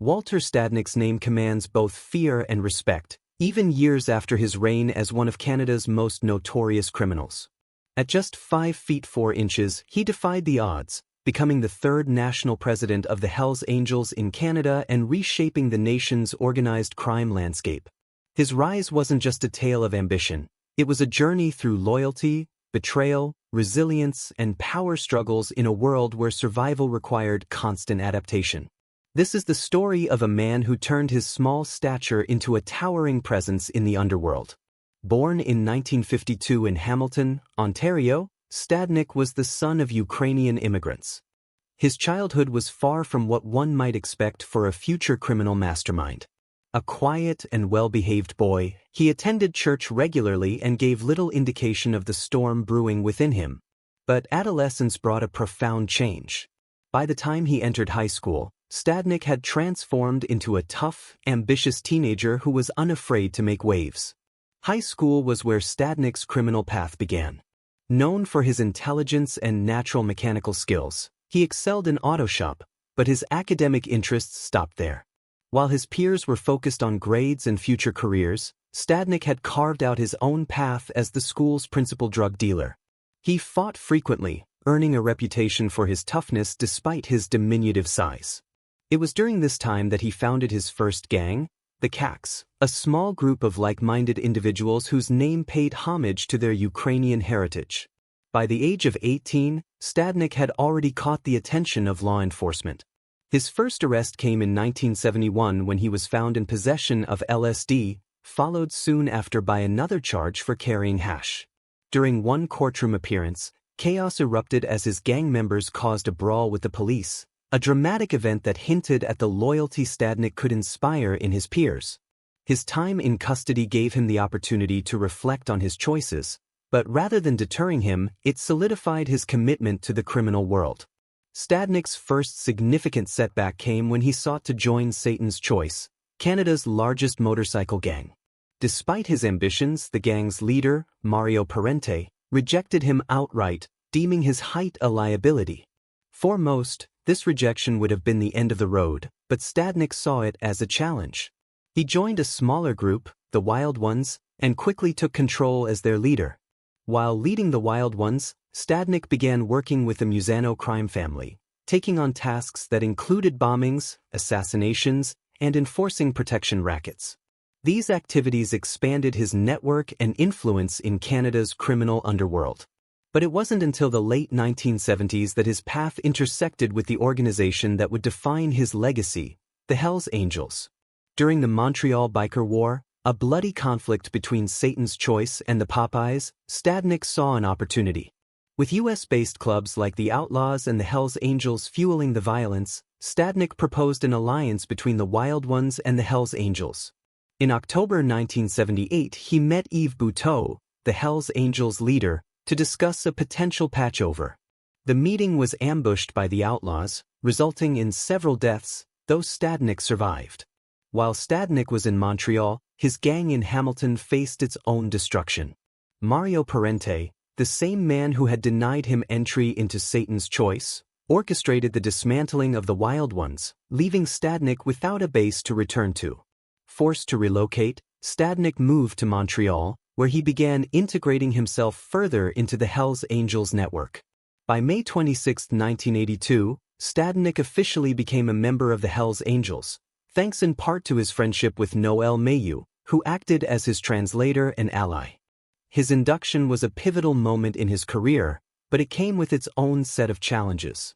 Walter Stadnick's name commands both fear and respect, even years after his reign as one of Canada's most notorious criminals. At just 5 feet 4 inches, he defied the odds, becoming the third national president of the Hells Angels in Canada and reshaping the nation's organized crime landscape. His rise wasn't just a tale of ambition, it was a journey through loyalty, betrayal, resilience, and power struggles in a world where survival required constant adaptation. This is the story of a man who turned his small stature into a towering presence in the underworld. Born in 1952 in Hamilton, Ontario, Stadnick was the son of Ukrainian immigrants. His childhood was far from what one might expect for a future criminal mastermind. A quiet and well-behaved boy, he attended church regularly and gave little indication of the storm brewing within him. But adolescence brought a profound change. By the time he entered high school, Stadnick had transformed into a tough, ambitious teenager who was unafraid to make waves. High school was where Stadnick's criminal path began. Known for his intelligence and natural mechanical skills, he excelled in auto shop, but his academic interests stopped there. While his peers were focused on grades and future careers, Stadnick had carved out his own path as the school's principal drug dealer. He fought frequently, earning a reputation for his toughness despite his diminutive size. It was during this time that he founded his first gang, the Cacks, a small group of like-minded individuals whose name paid homage to their Ukrainian heritage. By the age of 18, Stadnick had already caught the attention of law enforcement. His first arrest came in 1971 when he was found in possession of LSD, followed soon after by another charge for carrying hash. During one courtroom appearance, chaos erupted as his gang members caused a brawl with the police, a dramatic event that hinted at the loyalty Stadnick could inspire in his peers. His time in custody gave him the opportunity to reflect on his choices, but rather than deterring him, it solidified his commitment to the criminal world. Stadnick's first significant setback came when he sought to join Satan's Choice, Canada's largest motorcycle gang. Despite his ambitions, the gang's leader, Mario Parente, rejected him outright, deeming his height a liability. For most, this rejection would have been the end of the road, but Stadnick saw it as a challenge. He joined a smaller group, the Wild Ones, and quickly took control as their leader. While leading the Wild Ones, Stadnick began working with the Musano crime family, taking on tasks that included bombings, assassinations, and enforcing protection rackets. These activities expanded his network and influence in Canada's criminal underworld. But it wasn't until the late 1970s that his path intersected with the organization that would define his legacy, the Hells Angels. During the Montreal Biker War, a bloody conflict between Satan's Choice and the Popeyes, Stadnick saw an opportunity. With US-based clubs like the Outlaws and the Hells Angels fueling the violence, Stadnick proposed an alliance between the Wild Ones and the Hells Angels. In October 1978, he met Yves Buteau, the Hells Angels leader, to discuss a potential patchover. The meeting was ambushed by the Outlaws, resulting in several deaths, though Stadnick survived. While Stadnick was in Montreal, his gang in Hamilton faced its own destruction. Mario Parente, the same man who had denied him entry into Satan's Choice, orchestrated the dismantling of the Wild Ones, leaving Stadnick without a base to return to. Forced to relocate, Stadnick moved to Montreal, where he began integrating himself further into the Hells Angels network. By May 26, 1982, Stadnick officially became a member of the Hells Angels, thanks in part to his friendship with Noel Mailloux, who acted as his translator and ally. His induction was a pivotal moment in his career, but it came with its own set of challenges.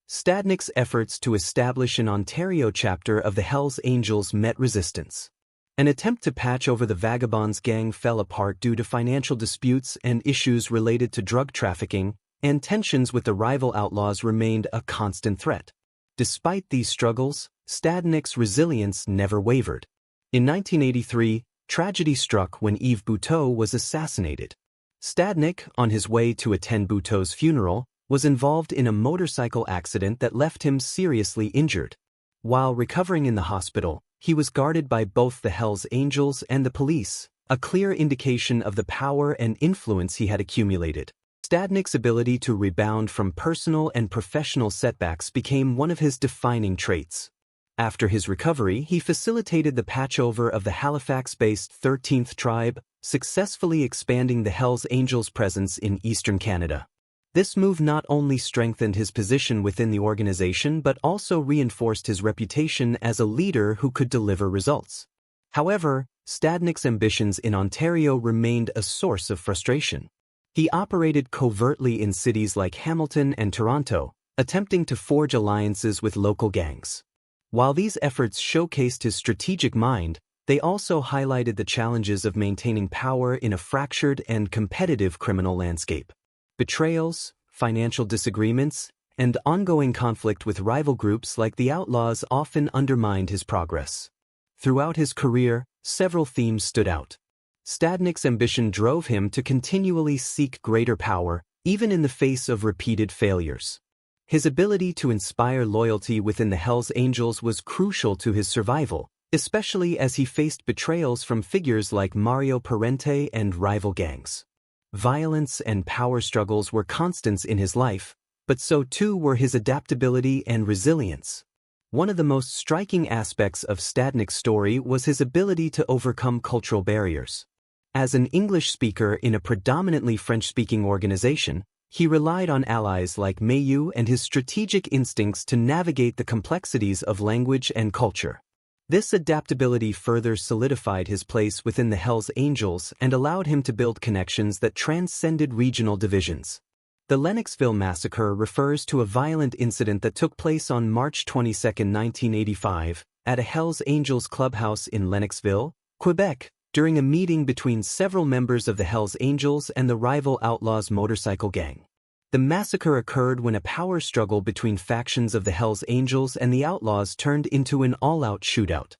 Stadnick's efforts to establish an Ontario chapter of the Hells Angels met resistance. An attempt to patch over the Vagabonds gang fell apart due to financial disputes and issues related to drug trafficking, and tensions with the rival outlaws remained a constant threat. Despite these struggles, Stadnick's resilience never wavered. In 1983, tragedy struck when Yves Buteau was assassinated. Stadnick, on his way to attend Buteau's funeral, was involved in a motorcycle accident that left him seriously injured. While recovering in the hospital, he was guarded by both the Hells Angels and the police, a clear indication of the power and influence he had accumulated. Stadnick's ability to rebound from personal and professional setbacks became one of his defining traits. After his recovery, he facilitated the patchover of the Halifax-based 13th Tribe, successfully expanding the Hells Angels' presence in eastern Canada. This move not only strengthened his position within the organization but also reinforced his reputation as a leader who could deliver results. However, Stadnick's ambitions in Ontario remained a source of frustration. He operated covertly in cities like Hamilton and Toronto, attempting to forge alliances with local gangs. While these efforts showcased his strategic mind, they also highlighted the challenges of maintaining power in a fractured and competitive criminal landscape. Betrayals, financial disagreements, and ongoing conflict with rival groups like the Outlaws often undermined his progress. Throughout his career, several themes stood out. Stadnick's ambition drove him to continually seek greater power, even in the face of repeated failures. His ability to inspire loyalty within the Hells Angels was crucial to his survival, especially as he faced betrayals from figures like Mario Parente and rival gangs. Violence and power struggles were constants in his life, but so too were his adaptability and resilience. One of the most striking aspects of Stadnick's story was his ability to overcome cultural barriers. As an English speaker in a predominantly French-speaking organization, he relied on allies like Mayu and his strategic instincts to navigate the complexities of language and culture. This adaptability further solidified his place within the Hells Angels and allowed him to build connections that transcended regional divisions. The Lennoxville Massacre refers to a violent incident that took place on March 22, 1985, at a Hells Angels clubhouse in Lennoxville, Quebec, during a meeting between several members of the Hells Angels and the rival Outlaws motorcycle gang. The massacre occurred when a power struggle between factions of the Hells Angels and the Outlaws turned into an all-out shootout.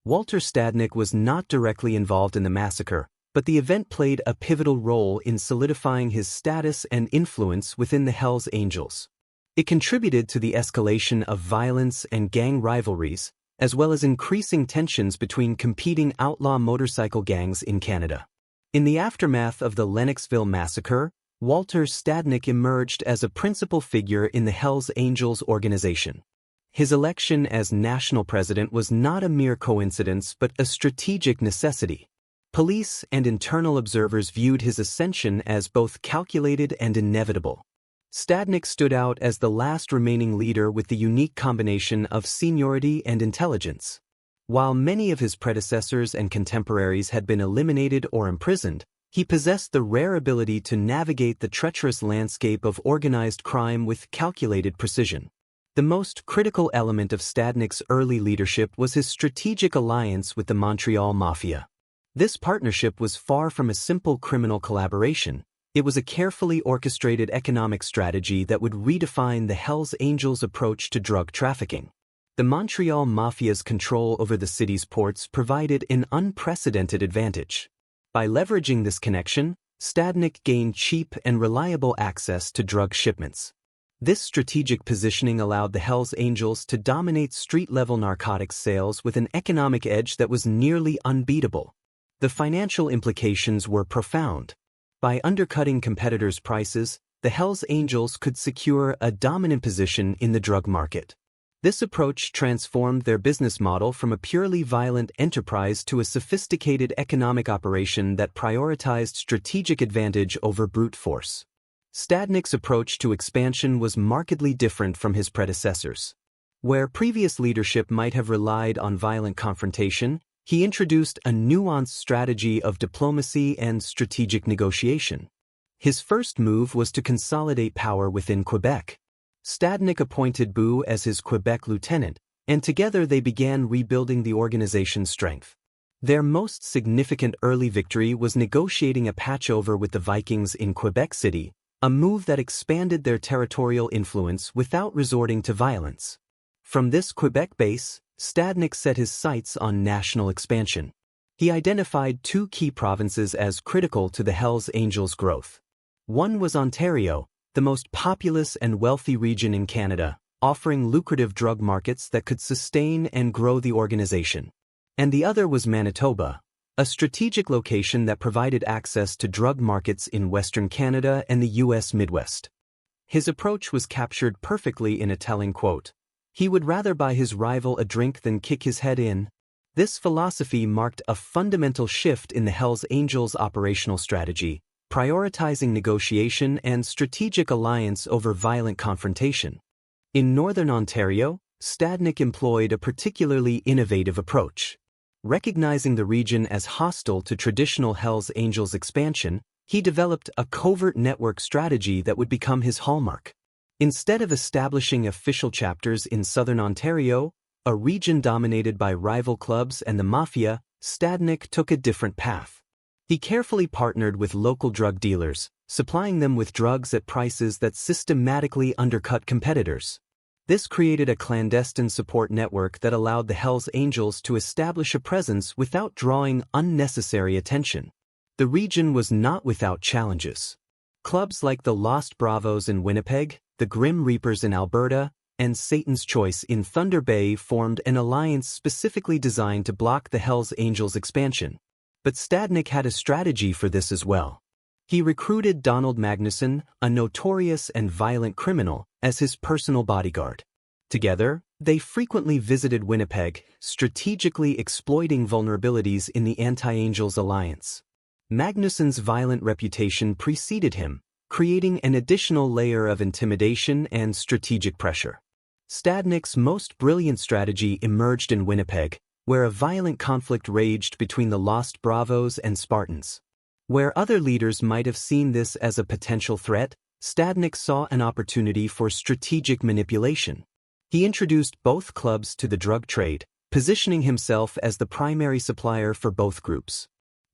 Walter Stadnick was not directly involved in the massacre, but the event played a pivotal role in solidifying his status and influence within the Hells Angels. It contributed to the escalation of violence and gang rivalries, as well as increasing tensions between competing outlaw motorcycle gangs in Canada. In the aftermath of the Lennoxville Massacre, Walter Stadnick emerged as a principal figure in the Hells Angels organization. His election as national president was not a mere coincidence but a strategic necessity. Police and internal observers viewed his ascension as both calculated and inevitable. Stadnick stood out as the last remaining leader with the unique combination of seniority and intelligence. While many of his predecessors and contemporaries had been eliminated or imprisoned, he possessed the rare ability to navigate the treacherous landscape of organized crime with calculated precision. The most critical element of Stadnick's early leadership was his strategic alliance with the Montreal Mafia. This partnership was far from a simple criminal collaboration. It was a carefully orchestrated economic strategy that would redefine the Hells Angels' approach to drug trafficking. The Montreal Mafia's control over the city's ports provided an unprecedented advantage. By leveraging this connection, Stadnick gained cheap and reliable access to drug shipments. This strategic positioning allowed the Hells Angels to dominate street-level narcotics sales with an economic edge that was nearly unbeatable. The financial implications were profound. By undercutting competitors' prices, the Hells Angels could secure a dominant position in the drug market. This approach transformed their business model from a purely violent enterprise to a sophisticated economic operation that prioritized strategic advantage over brute force. Stadnick's approach to expansion was markedly different from his predecessors. Where previous leadership might have relied on violent confrontation, he introduced a nuanced strategy of diplomacy and strategic negotiation. His first move was to consolidate power within Quebec. Stadnick appointed Boo as his Quebec lieutenant, and together they began rebuilding the organization's strength. Their most significant early victory was negotiating a patchover with the Vikings in Quebec City, a move that expanded their territorial influence without resorting to violence. From this Quebec base, Stadnick set his sights on national expansion. He identified two key provinces as critical to the Hells Angels' growth. One was Ontario, the most populous and wealthy region in Canada, offering lucrative drug markets that could sustain and grow the organization. And the other was Manitoba, a strategic location that provided access to drug markets in Western Canada and the U.S. Midwest. His approach was captured perfectly in a telling quote. He would rather buy his rival a drink than kick his head in. This philosophy marked a fundamental shift in the Hells Angels' operational strategy, prioritizing negotiation and strategic alliance over violent confrontation. In Northern Ontario, Stadnick employed a particularly innovative approach. Recognizing the region as hostile to traditional Hells Angels expansion, he developed a covert network strategy that would become his hallmark. Instead of establishing official chapters in Southern Ontario, a region dominated by rival clubs and the mafia, Stadnick took a different path. He carefully partnered with local drug dealers, supplying them with drugs at prices that systematically undercut competitors. This created a clandestine support network that allowed the Hells Angels to establish a presence without drawing unnecessary attention. The region was not without challenges. Clubs like the Lost Bravos in Winnipeg, the Grim Reapers in Alberta, and Satan's Choice in Thunder Bay formed an alliance specifically designed to block the Hells Angels' expansion. But Stadnick had a strategy for this as well. He recruited Donald Magnuson, a notorious and violent criminal, as his personal bodyguard. Together, they frequently visited Winnipeg, strategically exploiting vulnerabilities in the Anti-Angels alliance. Magnuson's violent reputation preceded him, creating an additional layer of intimidation and strategic pressure. Stadnick's most brilliant strategy emerged in Winnipeg, where a violent conflict raged between the Lost Bravos and Spartans. Where other leaders might have seen this as a potential threat, Stadnick saw an opportunity for strategic manipulation. He introduced both clubs to the drug trade, positioning himself as the primary supplier for both groups.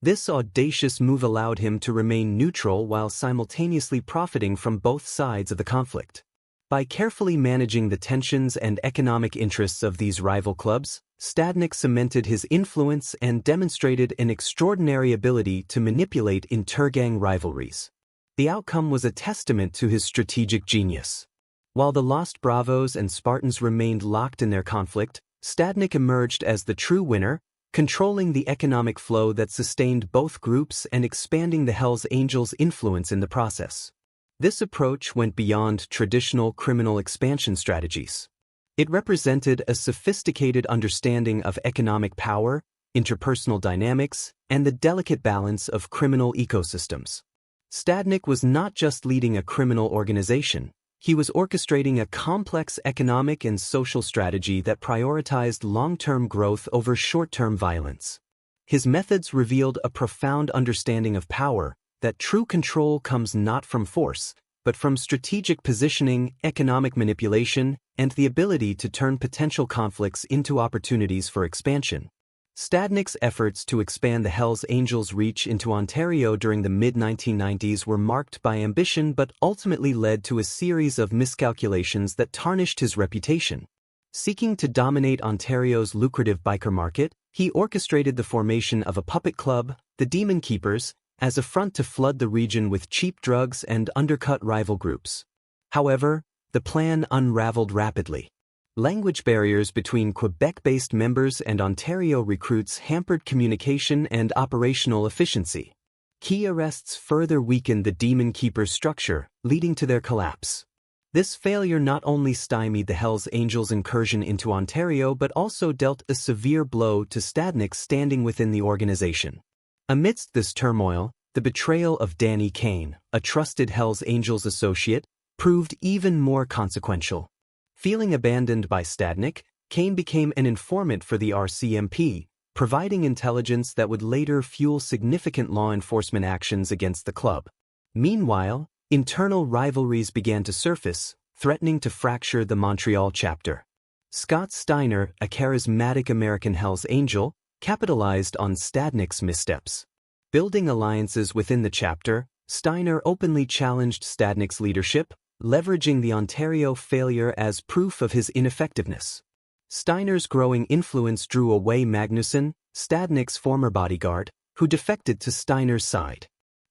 This audacious move allowed him to remain neutral while simultaneously profiting from both sides of the conflict. By carefully managing the tensions and economic interests of these rival clubs, Stadnick cemented his influence and demonstrated an extraordinary ability to manipulate intergang rivalries. The outcome was a testament to his strategic genius. While the Lost Bravos and Spartans remained locked in their conflict, Stadnick emerged as the true winner, controlling the economic flow that sustained both groups and expanding the Hells Angels' influence in the process. This approach went beyond traditional criminal expansion strategies. It represented a sophisticated understanding of economic power, interpersonal dynamics, and the delicate balance of criminal ecosystems. Stadnick was not just leading a criminal organization, he was orchestrating a complex economic and social strategy that prioritized long-term growth over short-term violence. His methods revealed a profound understanding of power, that true control comes not from force, but from strategic positioning, economic manipulation, and the ability to turn potential conflicts into opportunities for expansion. Stadnick's efforts to expand the Hells Angels' reach into Ontario during the mid-1990s were marked by ambition but ultimately led to a series of miscalculations that tarnished his reputation. Seeking to dominate Ontario's lucrative biker market, he orchestrated the formation of a puppet club, the Demon Keepers, as a front to flood the region with cheap drugs and undercut rival groups. However, the plan unraveled rapidly. Language barriers between Quebec-based members and Ontario recruits hampered communication and operational efficiency. Key arrests further weakened the Demon Keepers' structure, leading to their collapse. This failure not only stymied the Hells Angels' incursion into Ontario but also dealt a severe blow to Stadnick's standing within the organization. Amidst this turmoil, the betrayal of Danny Kane, a trusted Hells Angels associate, proved even more consequential. Feeling abandoned by Stadnick, Kane became an informant for the RCMP, providing intelligence that would later fuel significant law enforcement actions against the club. Meanwhile, internal rivalries began to surface, threatening to fracture the Montreal chapter. Scott Steiner, a charismatic American Hells Angel, capitalized on Stadnick's missteps. Building alliances within the chapter, Steiner openly challenged Stadnick's leadership, leveraging the Ontario failure as proof of his ineffectiveness. Steiner's growing influence drew away Magnuson, Stadnick's former bodyguard, who defected to Steiner's side.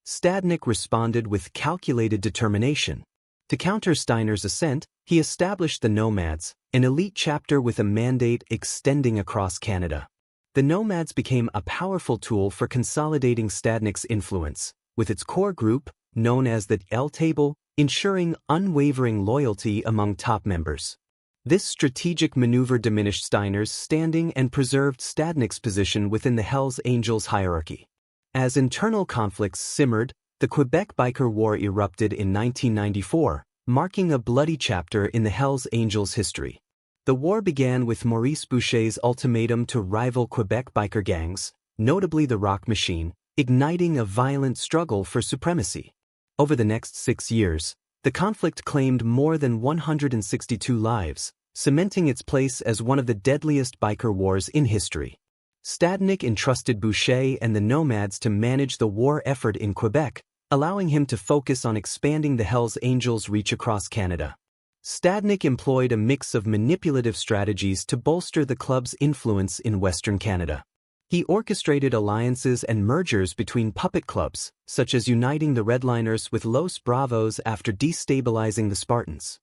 Stadnick responded with calculated determination. To counter Steiner's ascent, he established the Nomads, an elite chapter with a mandate extending across Canada. The Nomads became a powerful tool for consolidating Stadnick's influence, with its core group, known as the L Table, ensuring unwavering loyalty among top members. This strategic maneuver diminished Steiner's standing and preserved Stadnick's position within the Hells Angels hierarchy. As internal conflicts simmered, the Quebec Biker War erupted in 1994, marking a bloody chapter in the Hells Angels' history. The war began with Maurice Boucher's ultimatum to rival Quebec biker gangs, notably the Rock Machine, igniting a violent struggle for supremacy. Over the next 6 years, the conflict claimed more than 162 lives, cementing its place as one of the deadliest biker wars in history. Stadnick entrusted Boucher and the Nomads to manage the war effort in Quebec, allowing him to focus on expanding the Hells Angels' reach across Canada. Stadnick employed a mix of manipulative strategies to bolster the club's influence in Western Canada. He orchestrated alliances and mergers between puppet clubs, such as uniting the Redliners with Los Bravos after destabilizing the Spartans.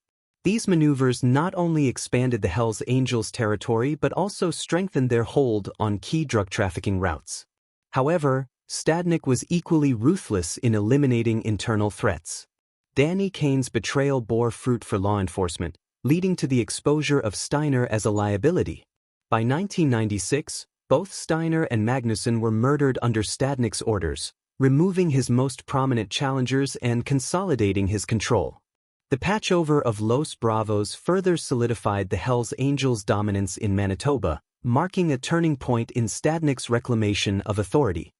These maneuvers not only expanded the Hells Angels' territory but also strengthened their hold on key drug trafficking routes. However, Stadnick was equally ruthless in eliminating internal threats. Danny Kane's betrayal bore fruit for law enforcement, leading to the exposure of Steiner as a liability. By 1996, both Steiner and Magnuson were murdered under Stadnick's orders, removing his most prominent challengers and consolidating his control. The patchover of Los Bravos further solidified the Hells Angels' dominance in Manitoba, marking a turning point in Stadnick's reclamation of authority.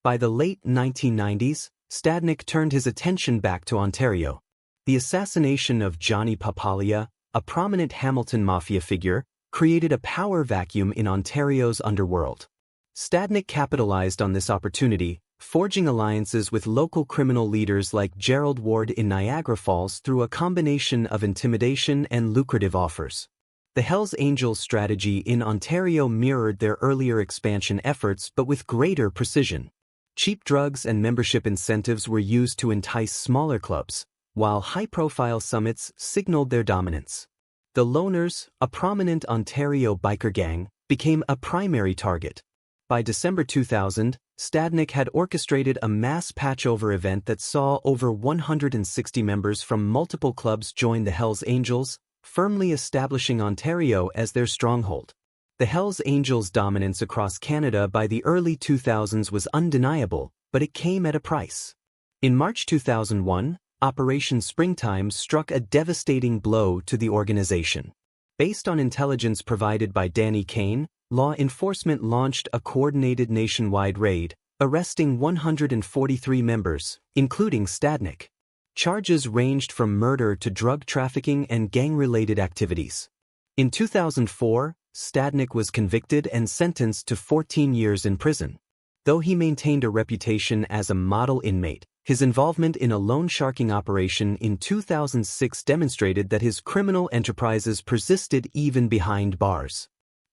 By the late 1990s, Stadnick turned his attention back to Ontario. The assassination of Johnny Papalia, a prominent Hamilton Mafia figure, created a power vacuum in Ontario's underworld. Stadnick capitalized on this opportunity, forging alliances with local criminal leaders like Gerald Ward in Niagara Falls through a combination of intimidation and lucrative offers. The Hells Angels' strategy in Ontario mirrored their earlier expansion efforts but with greater precision. Cheap drugs and membership incentives were used to entice smaller clubs, while high-profile summits signaled their dominance. The Loners, a prominent Ontario biker gang, became a primary target. By December 2000, Stadnick had orchestrated a mass patchover event that saw over 160 members from multiple clubs join the Hells Angels, firmly establishing Ontario as their stronghold. The Hells Angels' dominance across Canada by the early 2000s was undeniable, but it came at a price. In March 2001, Operation Springtime struck a devastating blow to the organization. Based on intelligence provided by Danny Kane, law enforcement launched a coordinated nationwide raid, arresting 143 members, including Stadnick. Charges ranged from murder to drug trafficking and gang-related activities. In 2004, Stadnick was convicted and sentenced to 14 years in prison. Though he maintained a reputation as a model inmate, his involvement in a loan sharking operation in 2006 demonstrated that his criminal enterprises persisted even behind bars.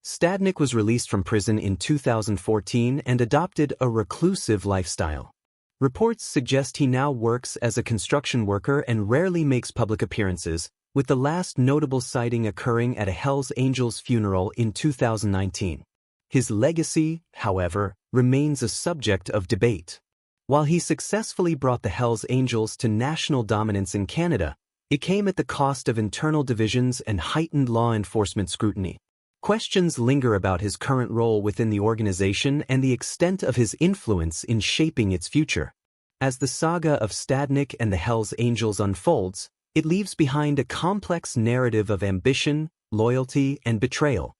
Stadnick was released from prison in 2014 and adopted a reclusive lifestyle. Reports suggest he now works as a construction worker and rarely makes public appearances, with the last notable sighting occurring at a Hells Angels funeral in 2019. His legacy, however, remains a subject of debate. While he successfully brought the Hells Angels to national dominance in Canada, it came at the cost of internal divisions and heightened law enforcement scrutiny. Questions linger about his current role within the organization and the extent of his influence in shaping its future. As the saga of Stadnick and the Hells Angels unfolds, it leaves behind a complex narrative of ambition, loyalty, and betrayal.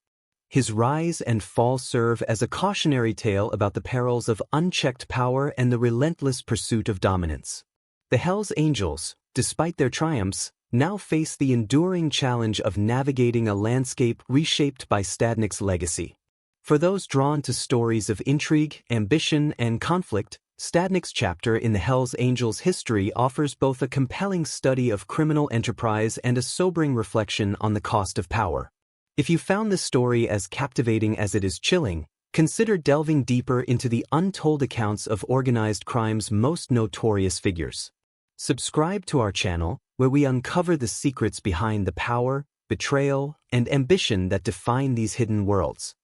His rise and fall serve as a cautionary tale about the perils of unchecked power and the relentless pursuit of dominance. The Hells Angels, despite their triumphs, now face the enduring challenge of navigating a landscape reshaped by Stadnick's legacy. For those drawn to stories of intrigue, ambition, and conflict, Stadnick's chapter in the Hells Angels' history offers both a compelling study of criminal enterprise and a sobering reflection on the cost of power. If you found this story as captivating as it is chilling, consider delving deeper into the untold accounts of organized crime's most notorious figures. Subscribe to our channel, where we uncover the secrets behind the power, betrayal, and ambition that define these hidden worlds.